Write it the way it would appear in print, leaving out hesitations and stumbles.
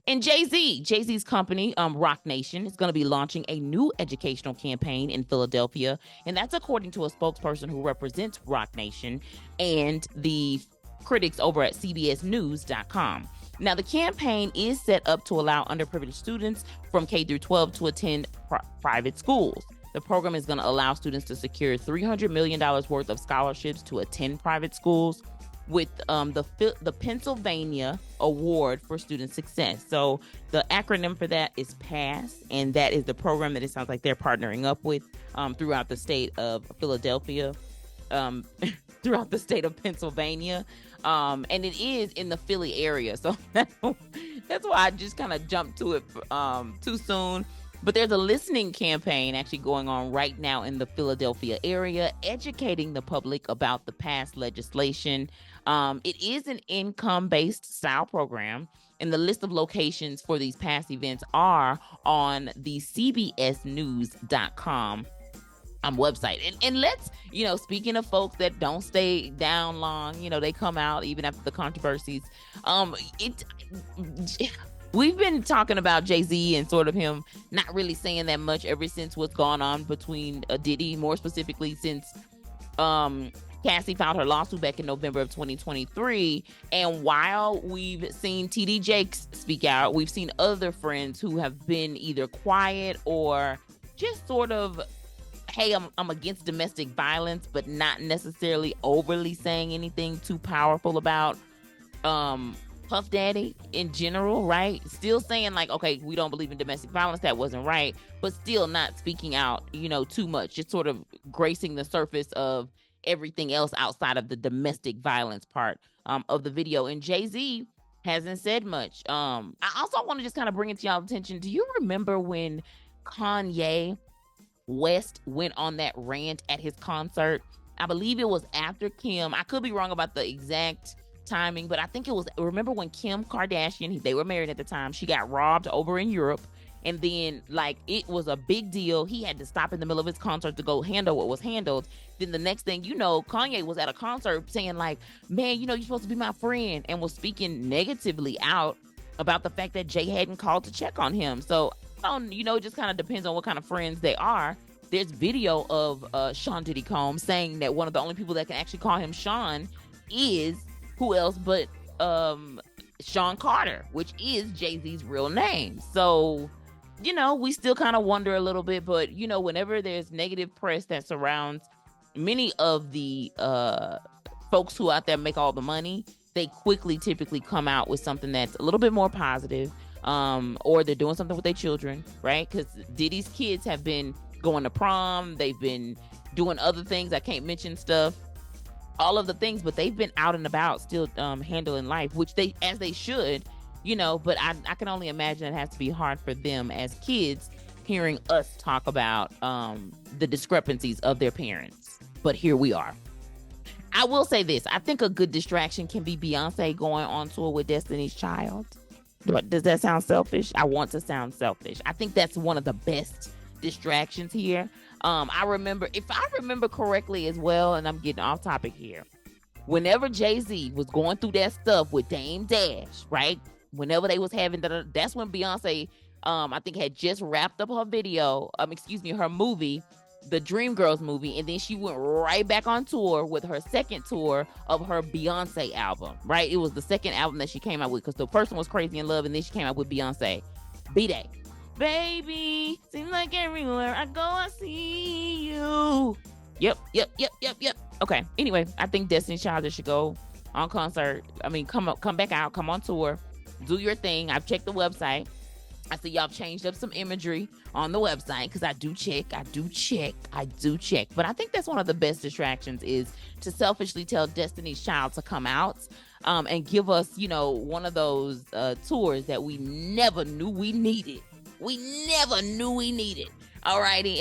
And Jay-Z's company, Rock Nation, is going to be launching a new educational campaign in Philadelphia. And that's according to a spokesperson who represents Rock Nation and the critics over at CBSnews.com. Now, the campaign is set up to allow underprivileged students from K through 12 to attend private schools. The program is going to allow students to secure $300 million worth of scholarships to attend private schools with the Pennsylvania Award for Student Success. So the acronym for that is PASS, and that is the program that it sounds like they're partnering up with throughout the state of Philadelphia, throughout the state of Pennsylvania. And it is in the Philly area. So that's why I just kind of jumped to it too soon. But there's a listening campaign actually going on right now in the Philadelphia area, educating the public about the past legislation. It is an income-based style program, and the list of locations for these past events are on the CBSnews.com website. And let's, speaking of folks that don't stay down long, they come out even after the controversies. We've been talking about Jay-Z and sort of him not really saying that much ever since what's gone on between Diddy, more specifically since Cassie filed her lawsuit back in November of 2023. And while we've seen TD Jakes speak out, we've seen other friends who have been either quiet or just sort of, hey, I'm against domestic violence, but not necessarily overly saying anything too powerful about Puff Daddy in general, right? Still saying like, okay, we don't believe in domestic violence, that wasn't right, but still not speaking out, too much, just sort of gracing the surface of everything else outside of the domestic violence part of the video. And Jay-Z hasn't said much. I also want to just kind of bring it to y'all's attention. Do you remember when Kanye West went on that rant at his concert? I believe it was after Kim. I could be wrong about the exact timing, but I think it was, remember when Kim Kardashian, they were married at the time, she got robbed over in Europe, and then like it was a big deal. He had to stop in the middle of his concert to go handle what was handled. Then the next thing you know, Kanye was at a concert saying like, man, you're supposed to be my friend, and was speaking negatively out about the fact that Jay hadn't called to check on him. So it just kind of depends on what kind of friends they are. There's video of Sean Diddy Combs saying that one of the only people that can actually call him Sean is who else but Sean Carter, which is Jay-Z's real name. So, we still kind of wonder a little bit, but, whenever there's negative press that surrounds many of the folks who out there make all the money, they quickly typically come out with something that's a little bit more positive, or they're doing something with their children, right? Because Diddy's kids have been going to prom, they've been doing other things, I can't mention stuff, all of the things, but they've been out and about still handling life, which as they should, but I can only imagine it has to be hard for them as kids hearing us talk about the discrepancies of their parents. But here we are. I will say this. I think a good distraction can be Beyonce going on tour with Destiny's Child. Does that sound selfish? I want to sound selfish. I think that's one of the best distractions here. If I remember correctly as well, and I'm getting off topic here, whenever Jay-Z was going through that stuff with Dame Dash, right? Whenever they was having that's when Beyonce, I think had just wrapped up her video, her movie, the Dreamgirls movie, and then she went right back on tour with her second tour of her Beyonce album, right? It was the second album that she came out with, because the first one was Crazy in Love, and then she came out with Beyonce. B-Day. Baby, seems like everywhere I go, I see you. Yep. Okay, anyway, I think Destiny's Child should go on concert. Come back out, come on tour, do your thing. I've checked the website. I see y'all changed up some imagery on the website, because I do check. But I think that's one of the best distractions, is to selfishly tell Destiny's Child to come out and give us, one of those tours that we never knew we needed. Alrighty.